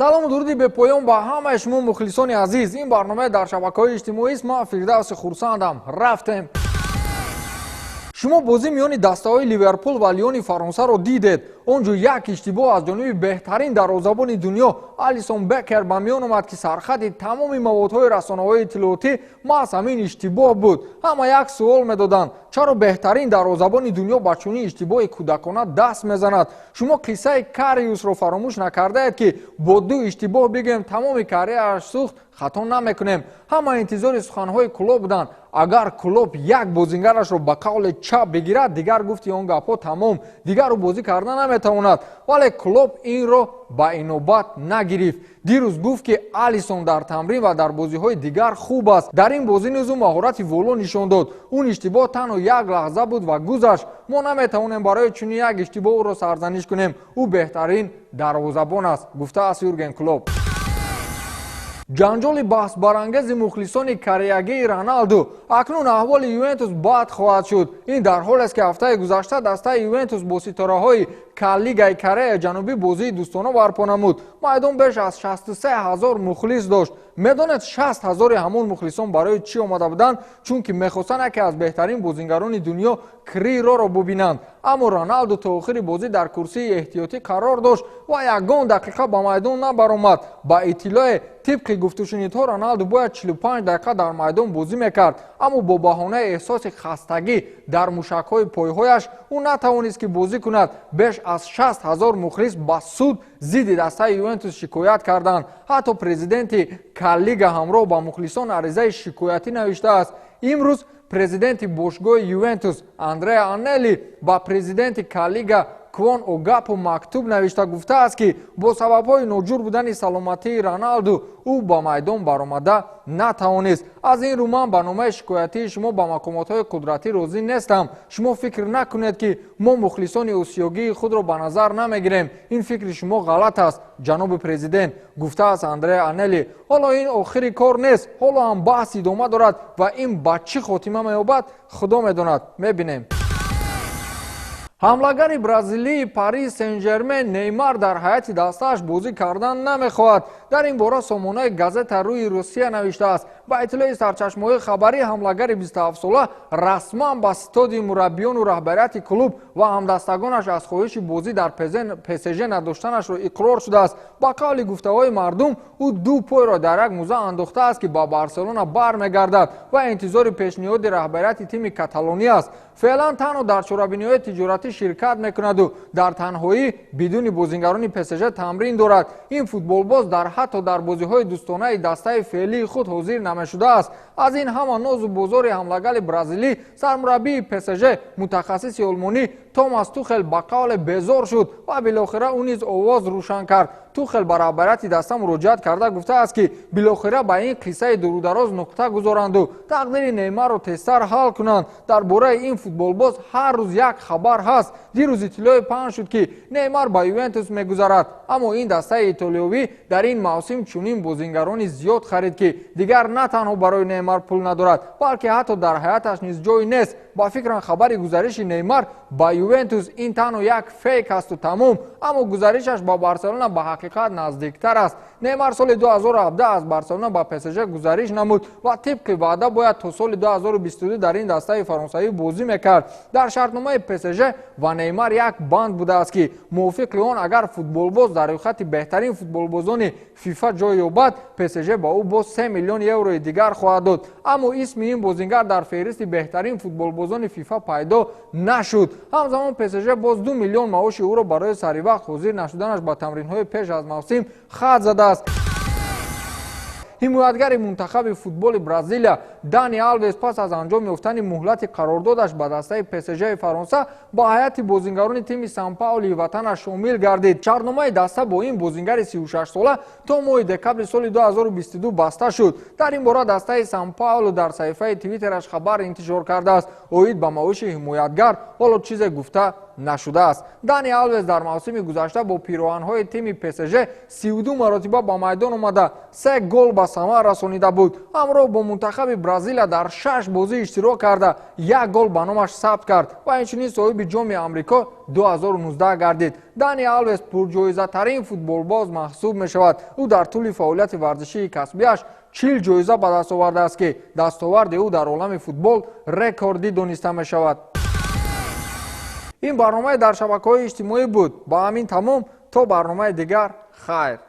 салому дуруди бепоён ба ҳамаи шумо мухлисони азиз. Ин барнома дар шабакаҳои иҷтимоист. Ман Фирдавси хурсандам. Рафтем. шумо бозӣ миёни дастаҳои Ливерпул ва Лиони Фаронсаро дидед. Он ҷо як иштибоҳ аз ҷониби беҳтарин дарвозабони дунё Алисон Бекер ба миён омад, ки сархати тамоми маводҳои расонаҳои иттилоотӣ маҳз ҳамин иштибоҳ буд. ҳама як суол медоданд: чаро беҳтарин дарвозабони дунё ба чунин иштибоҳи кӯдакона даст мезанад? шумо қиссаи Кариусро фаромӯш накардаед, ки бо ду иштибоҳ бигӯем тамоми карьерааш сӯхт, хато намекунем. ҳама интизори суханҳои Клоп буданд. агар Клоп як бозингарашро ба қавли чап бигирад, дигар гуфти он гапҳо тамом, дигару бозӣ карда наметавонад. вале Клоп инро ба инобат нагирифт. дирӯз гуфт, ки Алисон дар тамрин ва дар бозиҳои дигар хуб аст. дар ин бозӣ низ ӯ маҳорати воло нишон дод. он иштибоҳ танҳо як лаҳза буд ва гузашт. мо наметавонем барои чунин як иштибоҳ ӯро сарзаниш кунем. ӯ беҳтарин дарвозабон аст, гуфтааст Юрген Клоп. ҷанҷоли баҳсбарангези мухлисони кариягии Роналду. акнун аҳволи Ювентус бад хоҳад шуд. ин дар ҳолест, ки ҳафтаи гузашта дастаи Ювентус бо ситораҳои Лигаи Кореяи Ҷанубӣ бозии дӯстона барпо намуд. майдон беш аз 63 000 мухлис дошт. медонед 60 000 ҳамон мухлисон барои чӣ омада буданд? чунки мехостанд яке аз беҳтарин бозингарони дунё Крироро бубинанд. аммо Роналду то охири бозӣ дар курсии эҳтиётӣ қарор дошт ва ягон дақиқа ба майдон набаромад. ба иттилои тибқи гуфтушунидҳо Роналду бояд 45 дақиқа дар майдон бозӣ мекард, аммо бо баҳонаи эҳсоси хастагӣ дар мушакҳои пойҳояш ӯ натавонист ки бозӣ кунад. беш аз 60 000 мухлис ба суд зидди дастаи Ювентус шикоят карданд. ҳатто президенти Лига ҳамроҳ ба мухлисон аризаи шикоятӣ навиштааст. имрӯз президенти бошгоҳи Ювентус Андреа Аннели ба президенти Лига Квон Огапу мактуб навишта гуфтааст, ки бо сабабҳои ноҷур будани саломатии Роналду ӯ ба майдон баромада натавонист. аз ин рӯ ман ба номаи шикоятии шумо ба мақомотҳои қудратӣ розӣ нестам. шумо фикр накунед, ки мо мухлисони осиёгии худро ба назар намегирем. ин фикри шумо ғалат аст, ҷаноби президент, гуфтааст Андреа Аннели. ҳоло ин охири кор нест. ҳоло ҳам баҳс идома дорад ва ин ба чӣ хотима меёбад, худо медонад. мебинем. ҳамлагари бразилии Пари Сен-Жермен Неймар дар ҳайати дастааш бозӣ кардан намехоҳад. дар ин бора сомонаи газета Рӯи Русия навиштааст. ба иттилои сарчашмаҳои хабарӣ ҳамлагари 27-сола расман ба стодии мураббиёну раҳбарияти клуб ва ҳамдастагонаш аз хоҳиши бозӣ дар ПСЖ надоштанашро иқрор шудааст. ба қавли гуфтаҳои мардум, ӯ ду пойро дар як мӯза андохтааст, ки ба Барселона бармегардад ва интизори пешниҳоди раҳбарияти тими Каталония аст. феълан танҳо дар чорабиниҳои тиҷоратӣ ширкат мекунаду дар танҳоӣ бидуни бозингарони ПСЖ тамрин дорад. ин футболбоз ҳатто дар бозиҳои дӯстонаи дастаи феълии худ ҳозир намешудааст. аз ин ҳама нозу бозори ҳамлагали бразилӣ сармураббии ПСЖ мутахассиси олмонӣ Томас Тухел ба қавле безор шуд ва билохира ӯ низ овоз рӯшан кард. Тухел ба раҳбарияти даста муроҷиат карда гуфтааст, ки билохира ба ин қиссаи дурудароз нуқта гузоранду тақдири Неймарро тезтар ҳал кунанд. дар бораи ин футболбоз ҳар рӯз як хабар ҳаст. дирӯз иттилои паҳн шуд, ки Неймар ба Ювентус мегузарад. аммо ин дастаи итолиёвӣ дар ин мавсим чунин бозингарони зиёд харид, ки дигар на танҳо барои Неймар пул надорад, балки ҳатто дар ҳаяташ низ ҷой нест. ба фикрам хабари гузариши Неймар ба Ювентус ин танҳо як фейк асту тамом, аммо гузаришаш ба Барселона ба ҳақиқат наздиктар аст. Неймар соли 2017 аз Барселона ба ПСЖ гузариш намуд ва тибқи ваъда бояд то соли 2022 дар ин дастаи фаронсавӣ бозӣ мекард. дар шартномаи ПСЖ ва Неймар як банд будааст, ки мувофиқи он агар футболбоз дар рӯйхати беҳтарин футболбозони ФИФА ҷой ёбад, ПСЖ ба ӯ боз 3 миллион еврои дигар хоҳад дод. аммо исми ин бозингар дар феҳристи беҳтарин футболбозони ФИФА пайдо нашуд. ҳамзамон ПСЖ боз 2 миллион маоши ӯро барои саривақт ҳозир нашуданаш ба тамринҳои пеш аз мавсим хат задааст. ҳимоятгари мунтахаби футболи Бразилия Дани Алвес пас аз анҷом ёфтани муҳлати қарордодаш ба дастаи ПСЖ Фаронса ба ҳайати бозингарони тими Сан-Паули ватанаш шомил гардид. шартномаи даста бо ин бозингари 36-сола то моҳи декабри соли 2022 баста шуд. дар ин бора дастаи Сан-Паулу дар саҳифаи твиттераш хабар интишор кардааст. оид ба маоши ҳимоятгар ҳоло чизе гуфта нашудааст. Дани Алвес дар мавсими гузашта бо пироҳанҳои тими ПСЖ 32 маротиба ба майдон омада 3 гол ба самар расонида буд. ҳамроҳ бо мунтахаби Бразилия дар 6 бозӣ иштирок карда 1 гол ба номаш сабт кард ва инчунин соҳиби ҷоми Амрико 2019 гардид. Дани Алвес пурҷоизатарин футболбоз маҳсуб мешавад. ӯ дар тӯли фаъолияти варзишии касбиаш 40 ҷоиза ба даст овардааст ки дастоварди ӯ дар олами футбол рекордӣ дониста мешавад. ин барномаи дар шабакаҳои иҷтимоӣ буд. Ба ҳамин тамом, то барномаи дигар, хайр.